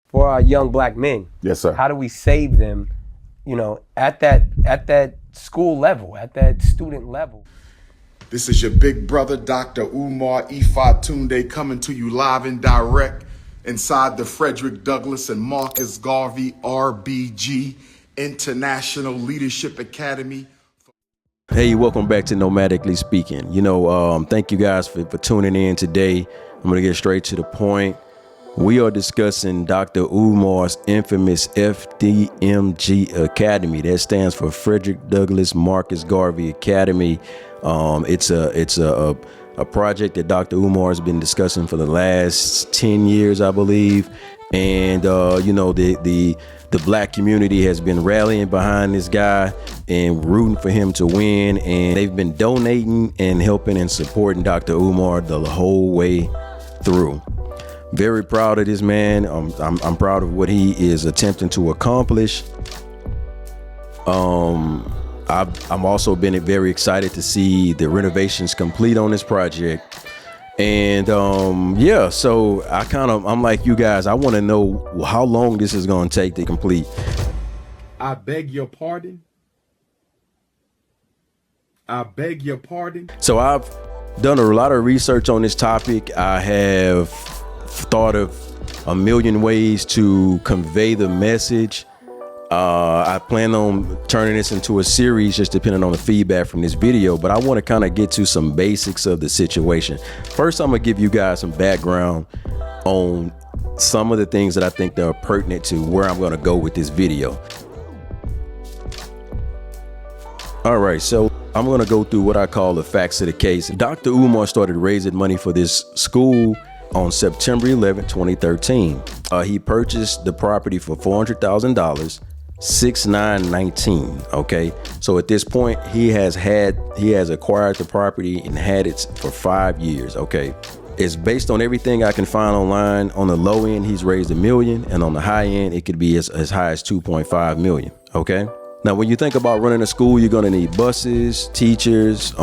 for our young black men. Yes, sir. How do we save them, you know, at that school level, at that student level? This is your big brother, Dr. Umar Tunde, coming to you live and direct inside the Frederick Douglass and Marcus Garvey RBG International Leadership Academy. Hey, welcome back to Nomadically Speaking. You know, thank you guys for tuning in today. I'm going to get straight to the point. We are discussing Dr. Umar's infamous FDMG Academy. That stands for Frederick Douglass Marcus Garvey Academy. It's a project that Dr. Umar has been discussing for the last 10 years, I believe. And, you know, the black community has been rallying behind this guy and rooting for him to win. And they've been donating and helping and supporting Dr. Umar the whole way through. Very proud of this man. I'm proud of what he is attempting to accomplish. I'm also been very excited to see the renovations complete on this project. And yeah, so I'm like you guys, I want to know how long this is going to take to complete. I beg your pardon. I beg your pardon. So I've done a lot of research on this topic. I have thought of a million ways to convey the message. I plan on turning this into a series just depending on the feedback from this video, but I want to kind of get to some basics of the situation. First, I'm gonna give you guys some background on some of the things that I think that are pertinent to where I'm going to go with this video. All right, so I'm going to go through what I call the facts of the case. Dr. Umar started raising money for this school on September 11, 2013. He purchased the property for $400,000, 6/9/19. Okay, so at this point, he has acquired the property and had it for 5 years. Okay, it's based on everything I can find online. On the low end, he's raised $1 million, and on the high end, it could be as high as $2.5 million. Okay, now when you think about running a school, you're gonna need buses, teachers.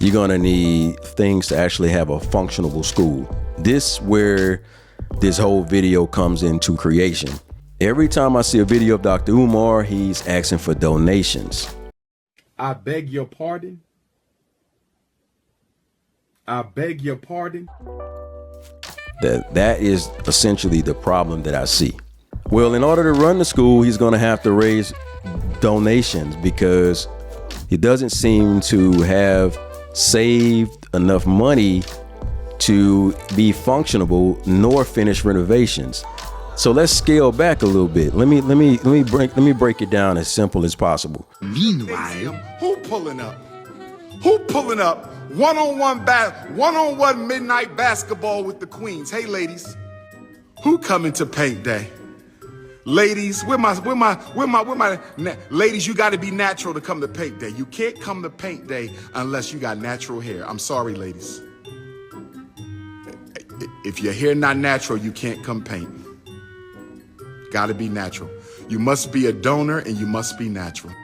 You're gonna need things to actually have a functional school. This where this whole video comes into creation. Every time I see a video of Dr. Umar, he's asking for donations. I beg your pardon. I beg your pardon. That is essentially the problem that I see. Well, in order to run the school, he's gonna have to raise donations because he doesn't seem to have saved enough money to be functionable nor finish renovations. So let's scale back a little bit. Let me break it down as simple as possible. Meanwhile, who pulling up? Who pulling up? One-on-one midnight basketball with the queens. Hey ladies, who coming to paint day? Ladies, ladies, you got to be natural to come to paint day. You can't come to paint day unless you got natural hair. I'm sorry, ladies. If your hair not natural, you can't come paint. Got to be natural. You must be a donor and you must be natural.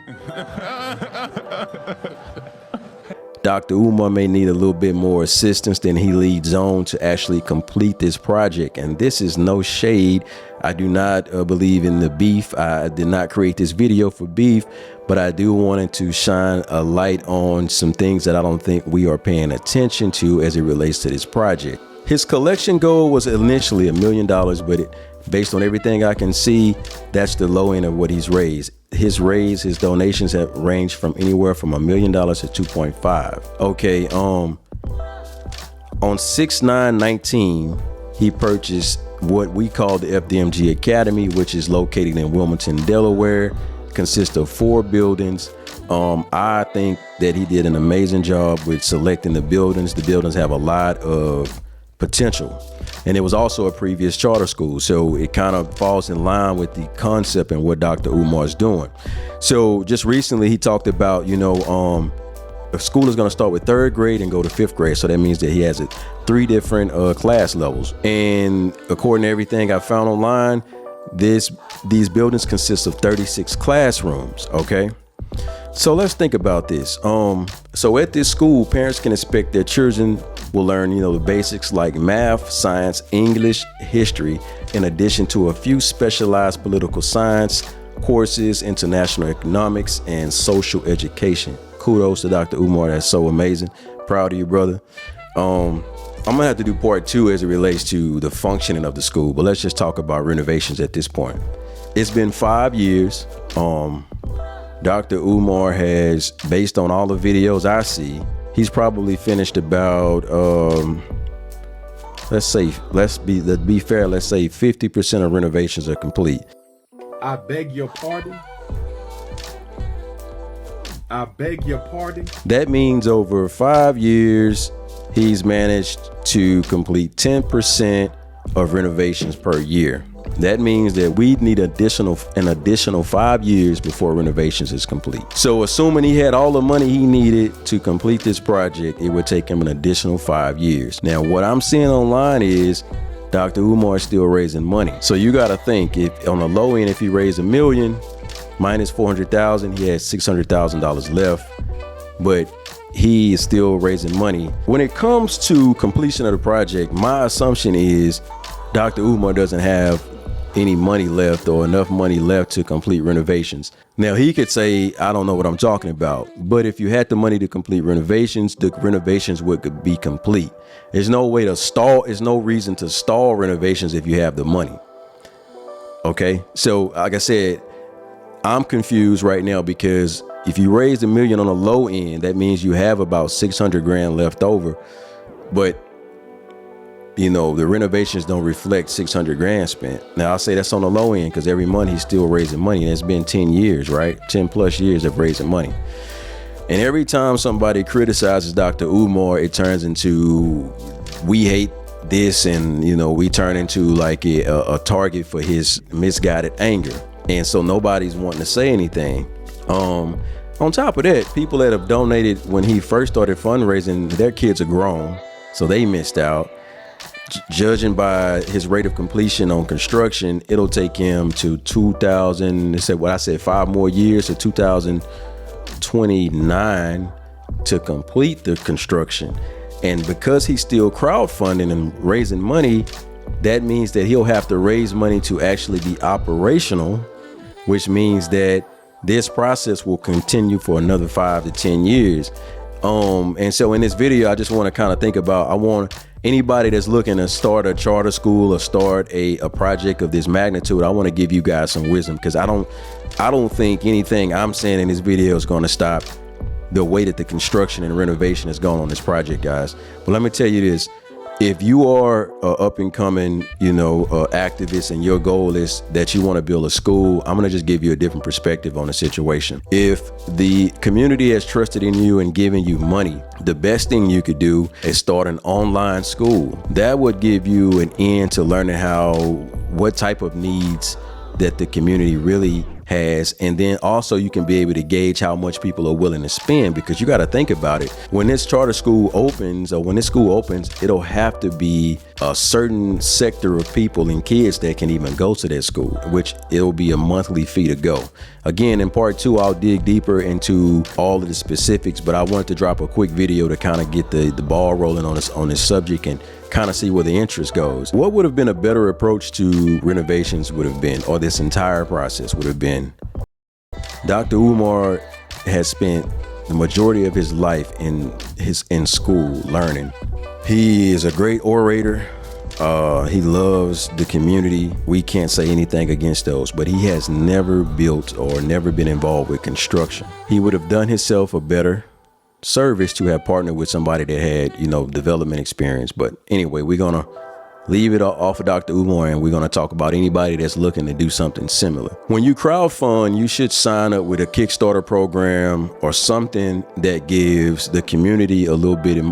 Dr. Umar may need a little bit more assistance than he leads on to actually complete this project. And this is no shade. I do not believe in the beef. I did not create this video for beef, but I do wanted to shine a light on some things that I don't think we are paying attention to as it relates to this project. His collection goal was initially $1 million, but based on everything I can see, that's the low end of what he's raised. His donations have ranged from anywhere from $1 million to 2.5. Okay, on 6/9/19, he purchased what we call the FDMG Academy, which is located in Wilmington, Delaware. Consists of 4 buildings. I think that he did an amazing job with selecting the buildings. The buildings have a lot of potential, and it was also a previous charter school, so it kind of falls in line with the concept and what Dr. Umar is doing. So just recently he talked about, you know, a school is going to start with 3rd grade and go to 5th grade, so that means that he has 3 different class levels. And according to everything I found online, these buildings consist of 36 classrooms. Okay, so let's think about this. So at this school, parents can expect their children will learn, the basics like math, science, English, history, in addition to a few specialized political science courses, international economics, and social education. Kudos to Dr. Umar. That's so amazing. Proud of you, brother. I'm gonna have to do part 2 as it relates to the functioning of the school, but let's just talk about renovations at this point. It's been 5 years. Dr. Umar has, based on all the videos I see, he's probably finished about, let's be fair, let's say 50% of renovations are complete. I beg your pardon. I beg your pardon. That means over 5 years, he's managed to complete 10% of renovations per year. That means that we need an additional 5 years before renovations is complete. So assuming he had all the money he needed to complete this project, it would take him an additional 5 years. Now, what I'm seeing online is Dr. Umar is still raising money. So you got to think, if on the low end, if he raised $1 million minus $400,000, he has $600,000 left, but he is still raising money. When it comes to completion of the project, my assumption is Dr. Umar doesn't have any money left or enough money left to complete renovations. Now, he could say, I don't know what I'm talking about, but if you had the money to complete renovations, the renovations would be complete. There's no way to stall. There's no reason to stall renovations if you have the money. Okay. So like I said, I'm confused right now because if you raised $1 million on the low end, that means you have about 600 grand left over. But the renovations don't reflect 600 grand spent. Now I'll say that's on the low end because every month he's still raising money, and it's been 10 years, right? 10 plus years of raising money. And every time somebody criticizes Dr. Umar, it turns into, we hate this, and we turn into like a target for his misguided anger. And so nobody's wanting to say anything. On top of that, people that have donated when he first started fundraising, their kids are grown, so they missed out. Judging by his rate of completion on construction, it'll take him to 5 more years to 2029 to complete the construction. And because he's still crowdfunding and raising money, that means that he'll have to raise money to actually be operational, which means that this process will continue for another 5 to 10 years. And so in this video, I just want to kind of think about, I want anybody that's looking to start a charter school or start a project of this magnitude, I want to give you guys some wisdom, because I don't think anything I'm saying in this video is going to stop the way that the construction and renovation is going on this project, guys. But let me tell you this. If you are up and coming, activist, and your goal is that you want to build a school, I'm going to just give you a different perspective on the situation. If the community has trusted in you and given you money, the best thing you could do is start an online school. That would give you an end to learning what type of needs that the community really has, and then also you can be able to gauge how much people are willing to spend, because you got to think about it. When this charter school opens, or when this school opens, it'll have to be a certain sector of people and kids that can even go to that school, which it'll be a monthly fee to go. Again, in part 2, I'll dig deeper into all of the specifics, but I wanted to drop a quick video to kind of get the ball rolling on this subject and kind of see where the interest goes. What would have been a better approach to renovations would have been, or this entire process would have been, Dr. Umar has spent the majority of his life in school learning. He is a great orator. He loves the community. We can't say anything against those, but he has never built or never been involved with construction. He would have done himself a better service to have partnered with somebody that had, development experience. But anyway, we're gonna leave it off of Dr. Umar, and we're gonna talk about anybody that's looking to do something similar. When you crowdfund, you should sign up with a Kickstarter program or something that gives the community a little bit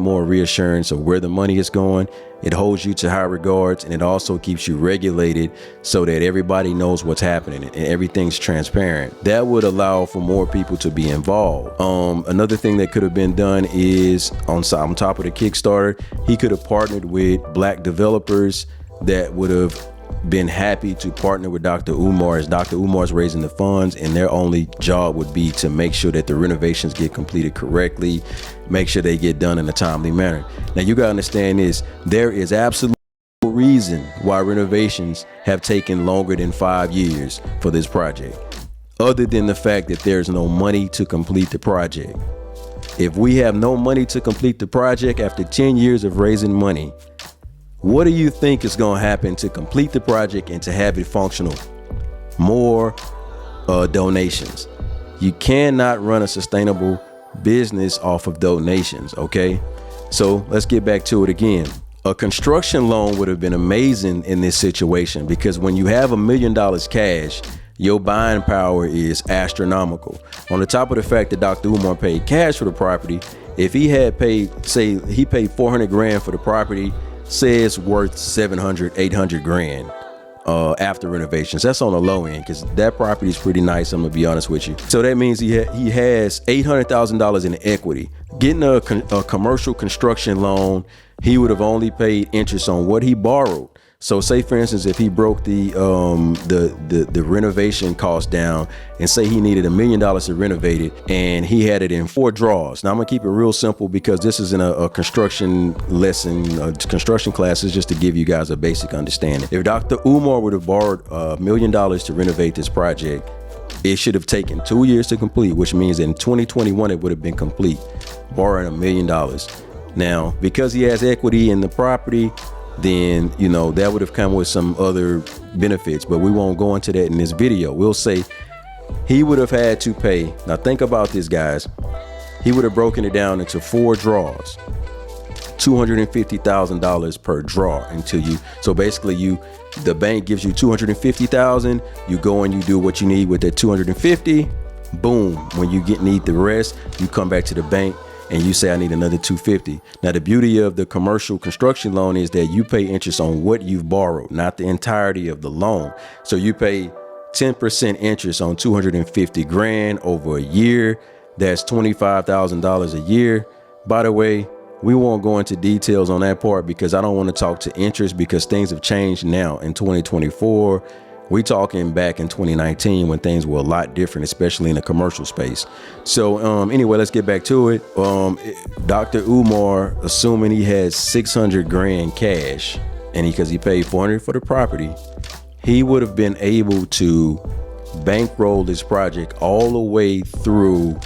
more reassurance of where the money is going. It holds you to high regards, and it also keeps you regulated so that everybody knows what's happening and everything's transparent. That would allow for more people to be involved. Another thing that could have been done is on top of the Kickstarter, he could have partnered with Black developers that would have been happy to partner with Dr. Umar, as Dr. Umar's raising the funds, and their only job would be to make sure that the renovations get completed correctly, make sure they get done in a timely manner. Now you gotta understand this, there is absolute reason why renovations have taken longer than 5 years for this project, other than the fact that there's no money to complete the project. If we have no money to complete the project after 10 years of raising money, what do you think is going to happen to complete the project and to have it functional? More donations. You cannot run a sustainable business off of donations, okay? So let's get back to it again. A construction loan would have been amazing in this situation, because when you have $1 million cash, your buying power is astronomical. On the top of the fact that Dr. Umar paid cash for the property, if he had paid, say he paid 400 grand for the property, say it's worth 700, 800 grand after renovations. That's on the low end, because that property is pretty nice, I'm gonna be honest with you. So that means he has $800,000 in equity. Getting a commercial construction loan, he would have only paid interest on what he borrowed. So say for instance, if he broke the renovation cost down and say he needed $1 million to renovate it, and he had it in 4 draws. Now I'm gonna keep it real simple, because this isn't a construction lesson, construction classes, just to give you guys a basic understanding. If Dr. Umar would have borrowed $1 million to renovate this project, it should have taken 2 years to complete, which means in 2021 it would have been complete, borrowing $1 million. Now, because he has equity in the property, then that would have come with some other benefits, but we won't go into that in this video. We'll say he would have had to pay, now think about this guys, he would have broken it down into 4 draws, $250,000 per draw until so basically the bank gives you $250,000, you go and you do what you need with that 250, boom, when you need the rest, you come back to the bank and you say, I need another 250. Now, the beauty of the commercial construction loan is that you pay interest on what you've borrowed, not the entirety of the loan. So you pay 10% interest on 250 grand over a year. That's $25,000 a year. By the way, we won't go into details on that part, because I don't want to talk to interest, because things have changed now in 2024. We talking back in 2019 when things were a lot different, especially in the commercial space. So anyway, let's get back to it. Dr. Umar, assuming he had 600 grand cash, and because he paid 400 for the property, he would have been able to bankroll this project all the way through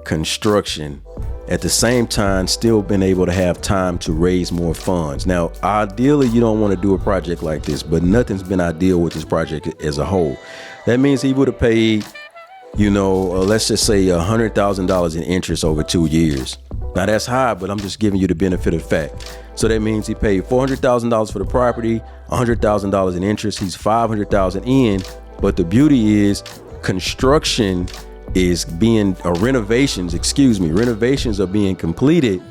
construction, at the same time still been able to have time to raise more funds. Now, ideally, you don't want to do a project like this, but nothing's been ideal with this project as a whole. That means he would have paid, let's just say $100,000 in interest over 2 years. Now that's high, but I'm just giving you the benefit of the fact. So that means he paid $400,000 for the property, $100,000 in interest. He's $500,000 in, but the beauty is construction is renovations are being completed,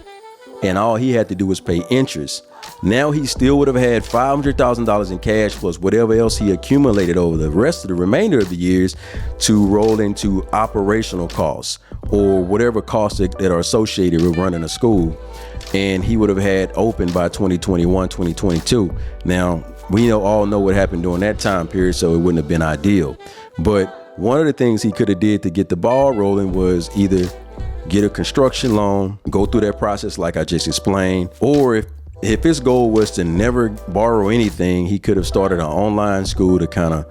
and all he had to do was pay interest. Now he still would have had $500,000 in cash plus whatever else he accumulated over the rest of the remainder of the years to roll into operational costs or whatever costs that are associated with running a school. And he would have had open by 2021, 2022. Now, we all know what happened during that time period, so it wouldn't have been ideal. But one of the things he could have did to get the ball rolling was either get a construction loan, go through that process like I just explained, or if his goal was to never borrow anything, he could have started an online school to kind of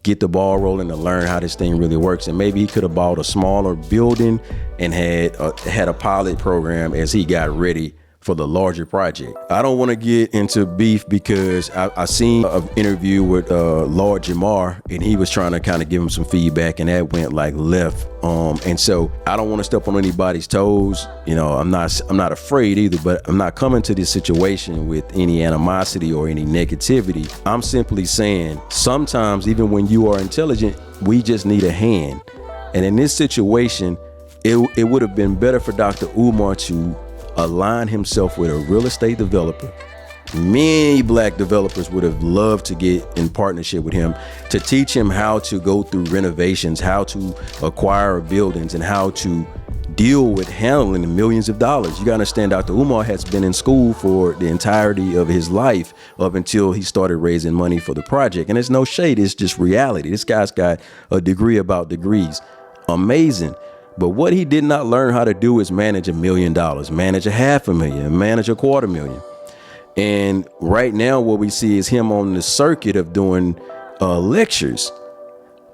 get the ball rolling, to learn how this thing really works. And maybe he could have bought a smaller building and had a pilot program as he got ready for the larger project. I don't want to get into beef, because I seen an interview with Lord Umar, and he was trying to kind of give him some feedback, and that went like left. And so I don't want to step on anybody's toes. I'm not afraid either, but I'm not coming to this situation with any animosity or any negativity. I'm simply saying sometimes, even when you are intelligent, we just need a hand. And in this situation, it would have been better for Dr. Umar to align himself with a real estate developer. Many black developers would have loved to get in partnership with him to teach him how to go through renovations, how to acquire buildings, and how to deal with handling the millions of dollars. You gotta understand, Dr. Umar has been in school for the entirety of his life up until he started raising money for the project. And it's no shade, it's just reality. This guy's got a degree about degrees. Amazing. But what he did not learn how to do is manage $1 million, manage $500,000, manage $250,000. And right now what we see is him on the circuit of doing lectures.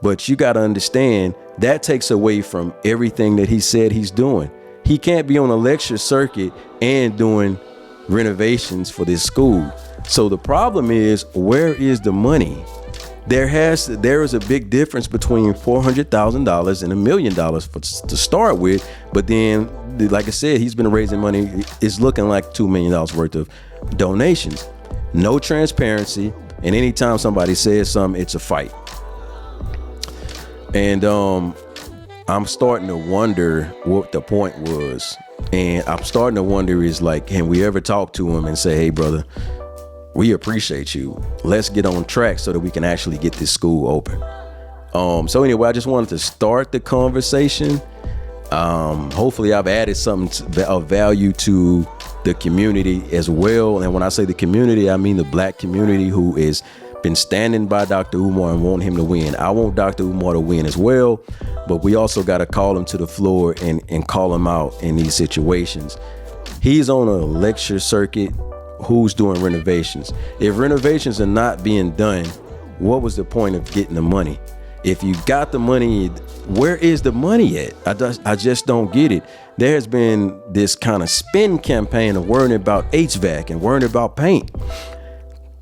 But you got to understand that takes away from everything that he said he's doing. He can't be on a lecture circuit and doing renovations for this school. So the problem is, where is the money? There is a big difference between $400,000 and $1 million to start with. But then, like I said, he's been raising money. It's looking like $2 million worth of donations. No transparency. And anytime somebody says something, it's a fight. And I'm starting to wonder what the point was. And I'm starting to wonder is like, can we ever talk to him and say, hey, brother, we appreciate you. Let's get on track so that we can actually get this school open. So anyway, I just wanted to start the conversation. Hopefully I've added something of value to the community as well. And when I say the community, I mean the black community who is been standing by Dr. Umar and want him to win. I want Dr. Umar to win as well, but we also got to call him to the floor and call him out in these situations. He's on a lecture circuit. Who's doing renovations? If renovations are not being done, what was the point of getting the money? If you got the money, where is the money at? I just don't get it. There has been this kind of spin campaign of worrying about HVAC and worrying about paint.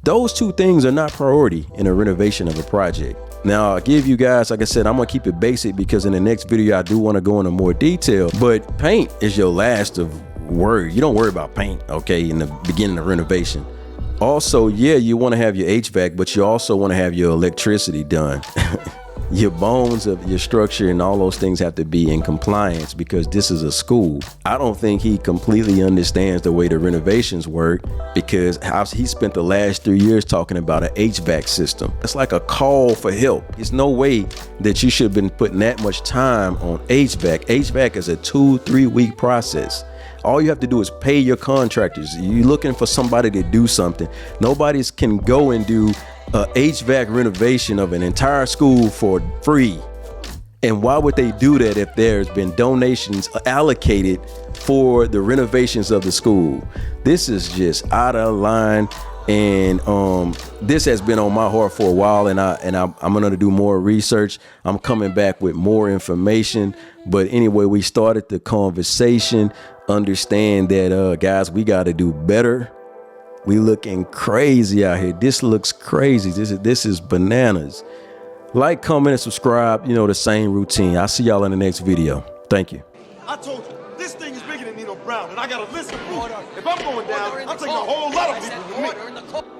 Those two things are not priority in a renovation of a project. Now, I'll give you guys, like I said, I'm gonna keep it basic because in the next video, I do wanna go into more detail, but paint is your last of worry. You don't worry about paint, okay, in the beginning of renovation. Also, yeah, you wanna have your HVAC, but you also wanna have your electricity done. Your bones of your structure and all those things have to be in compliance because this is a school. I don't think he completely understands the way the renovations work because he spent the last 3 years talking about an HVAC system. It's like a call for help. There's no way that you should have been putting that much time on HVAC. HVAC is a 2-3 week process. All you have to do is pay your contractors. You're looking for somebody to do something. Nobody can go and do a HVAC renovation of an entire school for free. And why would they do that if there's been donations allocated for the renovations of the school? This is just out of line. And this has been on my heart for a while, and I'm gonna do more research. I'm coming back with more information. But anyway, we started the conversation. Understand that guys, we got to do better. We looking crazy out here. This looks crazy. This is bananas. Like, comment, and subscribe. You know, the same routine. I'll see y'all in the next video. Thank you. I told you, this thing is bigger than Nino Brown, and I got a list of proof. If I'm going down, I'm taking a whole lot of people with me.